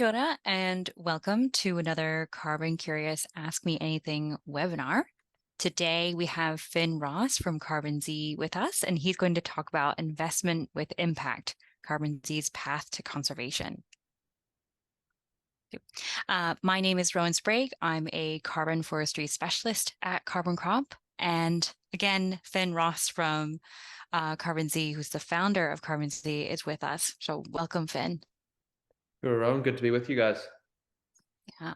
Kia ora, and welcome to another CarbonCurious Ask Me Anything webinar. Today we have Finn Ross from CarbonZ with us, and he's going to talk about investment with impact, CarbonZ's path to conservation. My name is Rowan Sprague. I'm a carbon forestry specialist at CarbonCrop. And again, Finn Ross from CarbonZ, who's the founder of CarbonZ, is with us. So welcome, Finn. Sure, Rowan. Good to be with you guys. Yeah.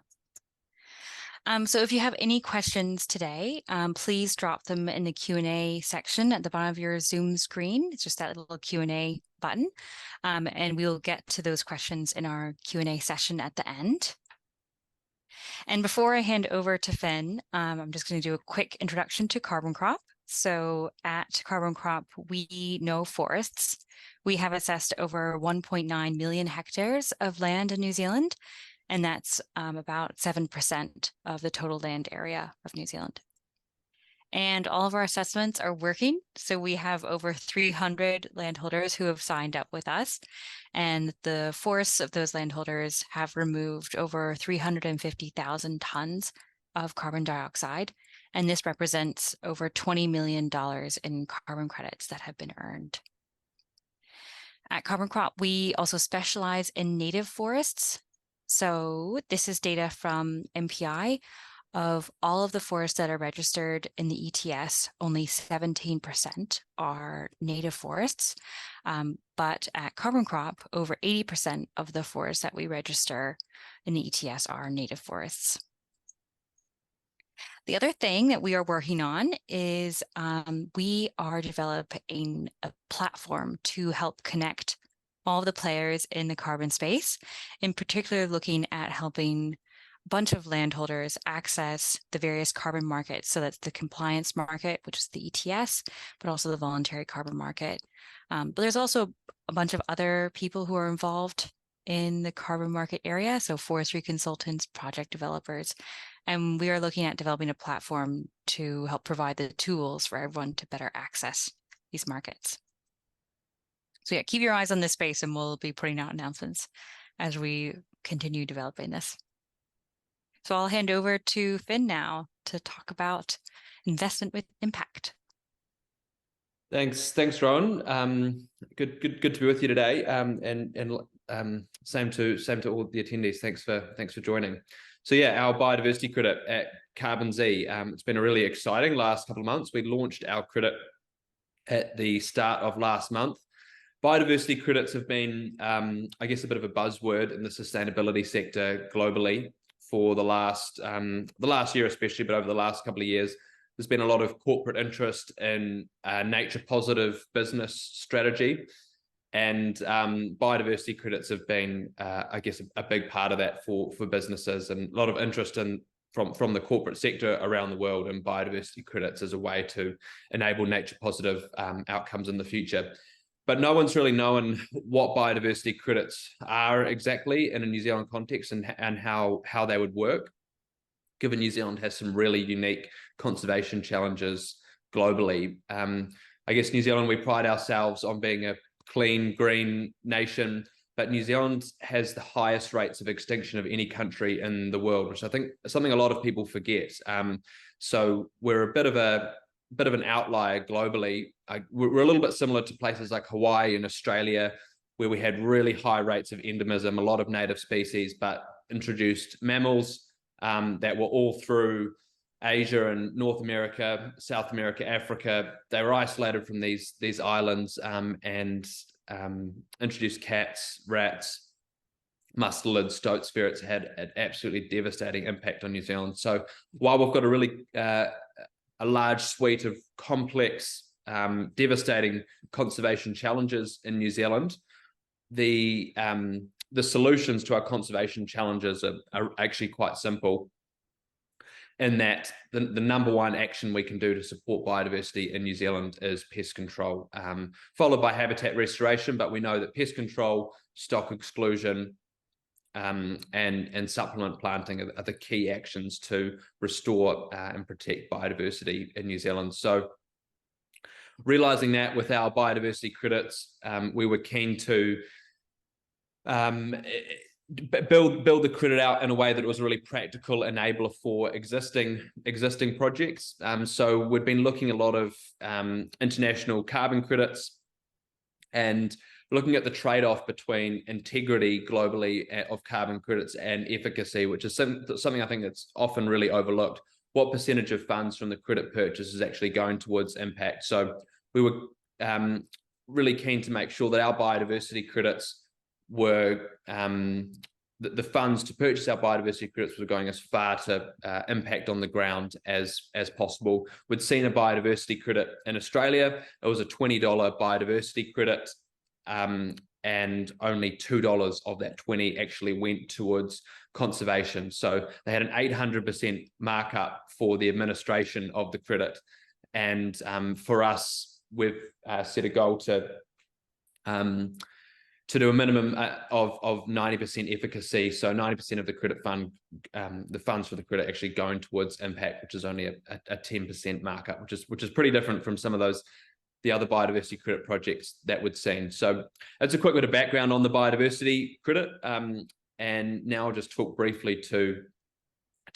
So if you have any questions today, please drop them in the Q&A section at the bottom of your Zoom screen. It's just that little Q&A button. And we'll get to those questions in our Q&A session at the end. And before I hand over to Finn, I'm just going to do a quick introduction to CarbonCrop. So at CarbonCrop, we know forests. We have assessed over 1.9 million hectares of land in New Zealand, and that's about 7% of the total land area of New Zealand. And all of our assessments are working. So we have over 300 landholders who have signed up with us. And the forests of those landholders have removed over 350,000 tons of carbon dioxide. And this represents over $20 million in carbon credits that have been earned. At CarbonCrop, we also specialize in native forests. So this is data from MPI. Of all of the forests that are registered in the ETS, only 17% are native forests. But at CarbonCrop, over 80% of the forests that we register in the ETS are native forests. The other thing that we are working on is we are developing a platform to help connect all of the players in the carbon space, in particular looking at helping a bunch of landholders access the various carbon markets. So that's the compliance market, which is the ETS, but also the voluntary carbon market. But there's also a bunch of other people who are involved in the carbon market area. So forestry consultants, project developers, and we are looking at developing a platform to help provide the tools for everyone to better access these markets. So yeah, keep your eyes on this space and we'll be putting out announcements as we continue developing this. So I'll hand over to Finn now to talk about investment with impact. Thanks, Rowan. Good to be with you today. Same to all the attendees. Thanks for joining. So yeah, our biodiversity credit at CarbonZ. It's been a really exciting last couple of months. We launched our credit at the start of last month. Biodiversity credits have been, I guess, a bit of a buzzword in the sustainability sector globally for the last year especially, but over the last couple of years, there's been a lot of corporate interest in nature positive business strategy, and biodiversity credits have been, I guess, a big part of that for businesses, and a lot of interest from the corporate sector around the world in biodiversity credits as a way to enable nature positive outcomes in the future. But no one's really known what biodiversity credits are exactly in a New Zealand context and how they would work, given New Zealand has some really unique conservation challenges globally. I guess New Zealand, we pride ourselves on being a clean, green nation, but New Zealand has the highest rates of extinction of any country in the world, which I think is something a lot of people forget. So we're a bit of an outlier globally. We're a little bit similar to places like Hawaii and Australia, where we had really high rates of endemism, a lot of native species, but introduced mammals that were all through Asia and North America, South America, Africa. They were isolated from these islands and introduced cats, rats, mustelids, stoats, ferrets, had an absolutely devastating impact on New Zealand. So while we've got a really a large suite of complex, devastating conservation challenges in New Zealand, the solutions to our conservation challenges are actually quite simple, in that the number one action we can do to support biodiversity in New Zealand is pest control, followed by habitat restoration. But we know that pest control, stock exclusion, and supplement planting are the key actions to restore and protect biodiversity in New Zealand. So realizing that with our biodiversity credits, we were keen to build the credit out in a way that it was a really practical enabler for existing projects. So we've been looking at a lot of international carbon credits and looking at the trade-off between integrity globally of carbon credits and efficacy, which is something I think that's often really overlooked. What percentage of funds from the credit purchase is actually going towards impact? So we were really keen to make sure that our biodiversity credits were the funds to purchase our biodiversity credits were going as far to impact on the ground as possible. We'd seen a biodiversity credit in Australia. It was a $20 biodiversity credit, and only $2 of that 20 actually went towards conservation. So they had an 800% markup for the administration of the credit. And for us, we've set a goal to do a minimum of 90% efficacy. So 90% of the credit fund, the funds for the credit actually going towards impact, which is only a 10% markup, which is pretty different from some of the other biodiversity credit projects that we'd seen. So that's a quick bit of background on the biodiversity credit. And now I'll just talk briefly to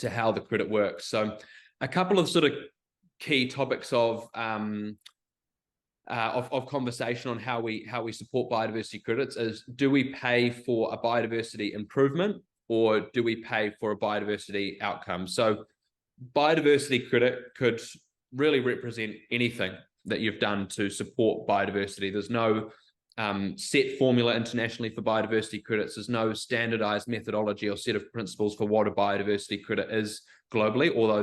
how the credit works. So a couple of sort of key topics of conversation on how we support biodiversity credits is, do we pay for a biodiversity improvement or do we pay for a biodiversity outcome? So biodiversity credit could really represent anything that you've done to support biodiversity. There's no set formula internationally for biodiversity credits. There's no standardized methodology or set of principles for what a biodiversity credit is globally, although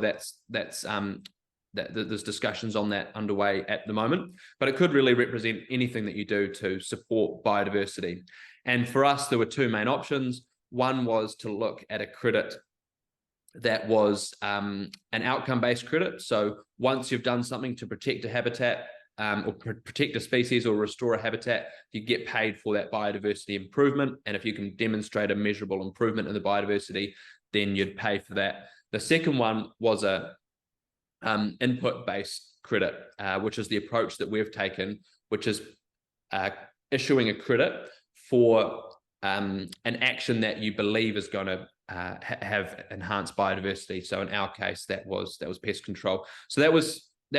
there's discussions on that underway at the moment. But it could really represent anything that you do to support biodiversity. And for us, there were two main options. One was to look at a credit that was an outcome-based credit. So once you've done something to protect a habitat or protect a species or restore a habitat, you get paid for that biodiversity improvement. And if you can demonstrate a measurable improvement in the biodiversity, then you'd pay for that. The second one was a input-based credit, which is the approach that we've taken, which is issuing a credit for an action that you believe is going to have enhanced biodiversity. So in our case, that was pest control. So that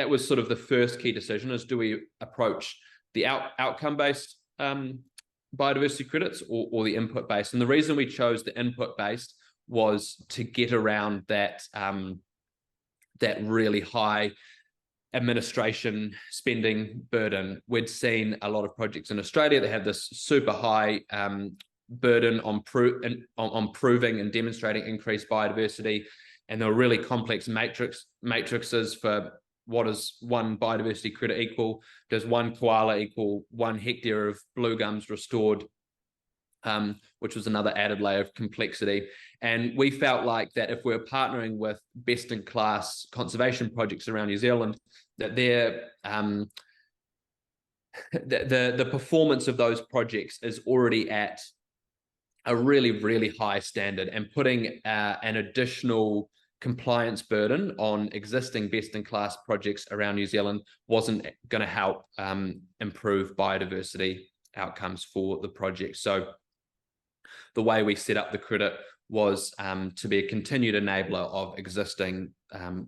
was sort of the first key decision: is do we approach the outcome-based biodiversity credits or the input-based? And the reason we chose the input-based was to get around that that really high administration spending burden. We'd seen a lot of projects in Australia that have this super high burden on proving and demonstrating increased biodiversity, and there were really complex matrices for what does one biodiversity credit equal? Does one koala equal 1 hectare of blue gums restored? Which was another added layer of complexity. And we felt like that if we're partnering with best-in-class conservation projects around New Zealand, that the performance of those projects is already at a really, really high standard, and putting an additional compliance burden on existing best-in-class projects around New Zealand wasn't going to help improve biodiversity outcomes for the project. So the way we set up the credit was to be a continued enabler of existing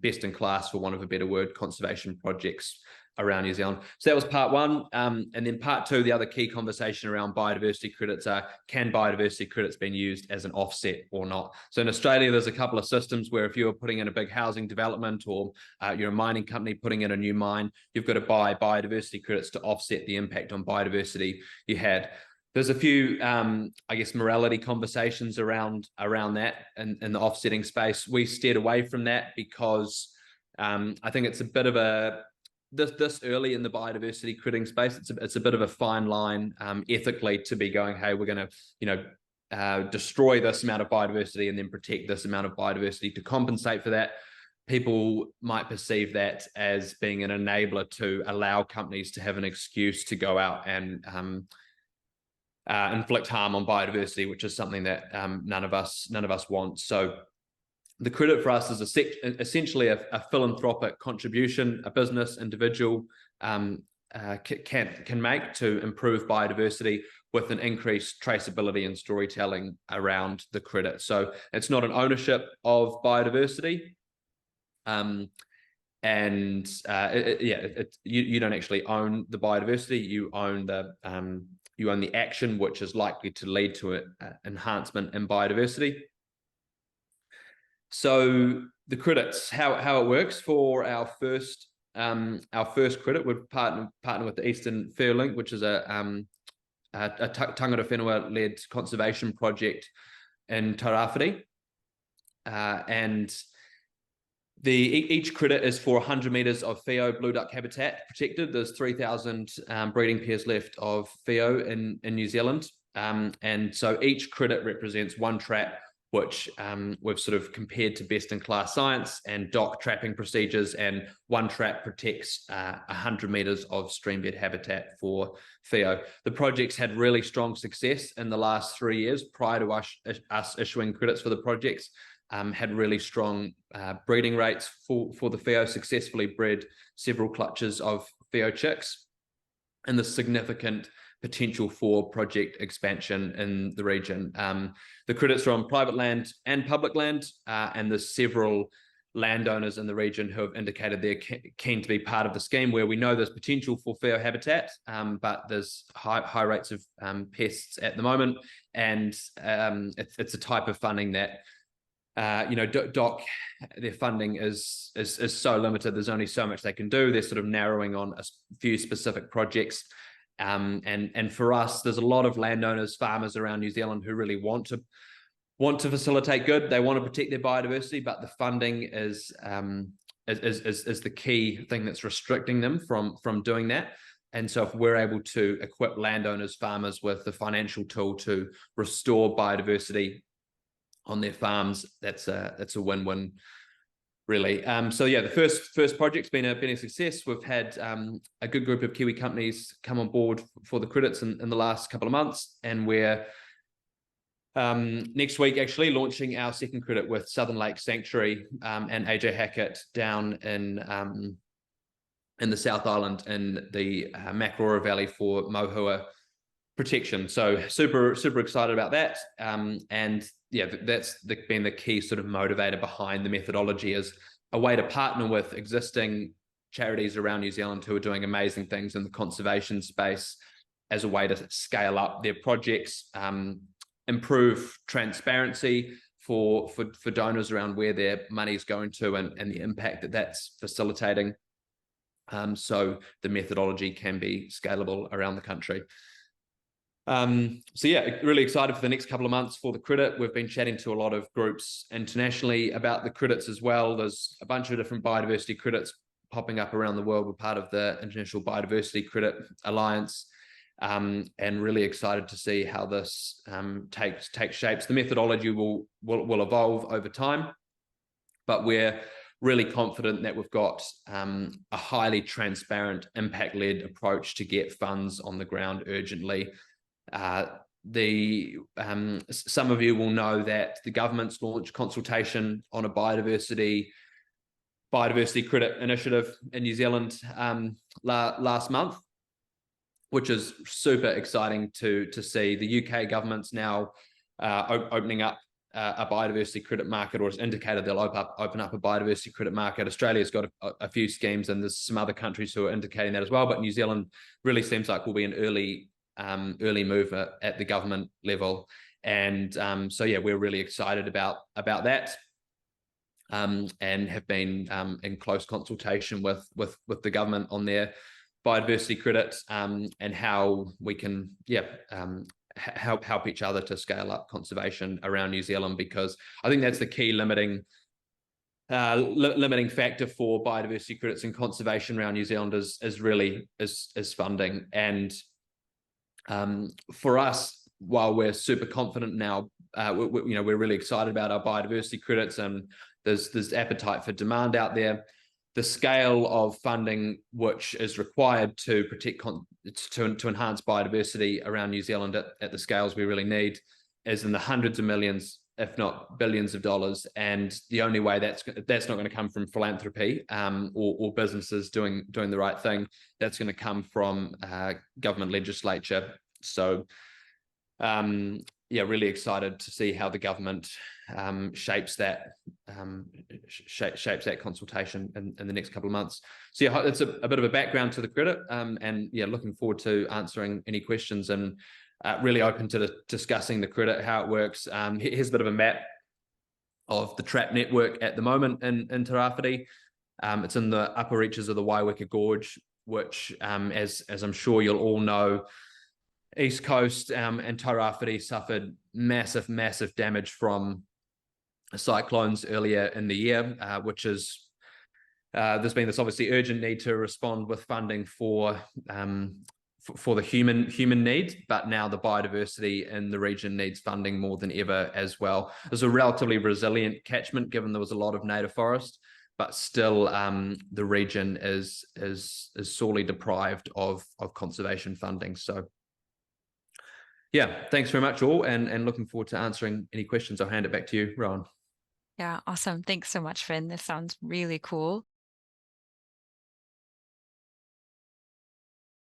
best-in-class, for want of a better word, conservation projects around New Zealand. So that was part one. And then part two, the other key conversation around biodiversity credits are, can biodiversity credits be used as an offset or not? So in Australia, there's a couple of systems where if you're putting in a big housing development or you're a mining company putting in a new mine, you've got to buy biodiversity credits to offset the impact on biodiversity you had. There's a few, I guess, morality conversations around that in the offsetting space. We steered away from that because I think it's a bit of a, this early in the biodiversity crediting space, it's a bit of a fine line ethically to be going, hey, we're going to, destroy this amount of biodiversity and then protect this amount of biodiversity to compensate for that. People might perceive that as being an enabler to allow companies to have an excuse to go out and inflict harm on biodiversity, which is something that none of us want. So the credit for us is essentially a philanthropic contribution. A business, individual, can make to improve biodiversity with an increased traceability and storytelling around the credit. So it's not an ownership of biodiversity. You don't actually own the biodiversity. You own the action, which is likely to lead to an enhancement in biodiversity. So the credits, how it works for our first credit, we've partnered with the Eastern Fair Link, which is a tangata whenua-led conservation project in Tairāwhiti, and each credit is for 100 meters of whio blue duck habitat protected. There's 3,000 breeding pairs left of whio in New Zealand, and so each credit represents one trap, which we've sort of compared to best-in-class science and DOC trapping procedures, and one trap protects 100 meters of streambed habitat for whio. The project's had really strong success in the last 3 years prior to us issuing credits for the projects. Had really strong breeding rates for the whio, successfully bred several clutches of whio chicks, and the significant potential for project expansion in the region. The credits are on private land and public land, and there's several landowners in the region who have indicated they're keen to be part of the scheme, where we know there's potential for whio habitat, but there's high rates of pests at the moment, and it's a type of funding that DOC, their funding is so limited. There's only so much they can do. They're sort of narrowing on a few specific projects. And for us, there's a lot of landowners, farmers around New Zealand who really want to facilitate good. They want to protect their biodiversity, but the funding is the key thing that's restricting them from doing that. And so if we're able to equip landowners, farmers with the financial tool to restore biodiversity on their farms, that's a win-win, really. So yeah, the first project's been a success. We've had a good group of Kiwi companies come on board for the credits in the last couple of months, and we're next week actually launching our second credit with Southern Lake Sanctuary and AJ Hackett down in the South Island in the Makarora Valley for mohua protection. So super excited about that, and yeah, that's been the key sort of motivator behind the methodology, is a way to partner with existing charities around New Zealand who are doing amazing things in the conservation space, as a way to scale up their projects, improve transparency for donors around where their money is going to, and the impact that that's facilitating, so the methodology can be scalable around the country. So yeah, really excited for the next couple of months for the credit. We've been chatting to a lot of groups internationally about the credits as well. There's a bunch of different biodiversity credits popping up around the world. We're part of the International Biodiversity Credit Alliance, and really excited to see how this takes shapes. The methodology will evolve over time, but we're really confident that we've got a highly transparent, impact-led approach to get funds on the ground urgently. Some of you will know that the government's launched consultation on a biodiversity credit initiative in New Zealand last month, which is super exciting to see. The UK government's now opening up a biodiversity credit market, or has indicated they'll open up a biodiversity credit market. Australia's got a few schemes, and there's some other countries who are indicating that as well, but New Zealand really seems like will be an early mover at the government level. And so yeah, we're really excited about that, and have been in close consultation with the government on their biodiversity credits, and how we can help each other to scale up conservation around New Zealand, because I think that's the key limiting factor for biodiversity credits and conservation around New Zealand is funding. And for us, while we're super confident now, we're really excited about our biodiversity credits, and there's appetite for demand out there. The scale of funding which is required to protect to enhance biodiversity around New Zealand at the scales we really need is in the hundreds of millions if not billions of dollars. And the only way that's not going to come from philanthropy or businesses doing the right thing. That's going to come from government legislature. So yeah, really excited to see how the government shapes that consultation in the next couple of months. So yeah, it's a bit of a background to the credit, and yeah, looking forward to answering any questions, and really open to discussing the credit, how it works. Here's a bit of a map of the trap network at the moment in Tairāwhiti. It's in the upper reaches of the Waiweka Gorge, which, as I'm sure you'll all know, East Coast and Tairāwhiti suffered massive damage from cyclones earlier in the year, which is there's been this obviously urgent need to respond with funding for the human needs, but now the biodiversity in the region needs funding more than ever as well. It's a relatively resilient catchment given there was a lot of native forest, but still the region is sorely deprived of conservation funding. So yeah, thanks very much all, and looking forward to answering any questions. I'll hand it back to you, Rowan. Yeah, awesome. Thanks so much, Finn. This sounds really cool.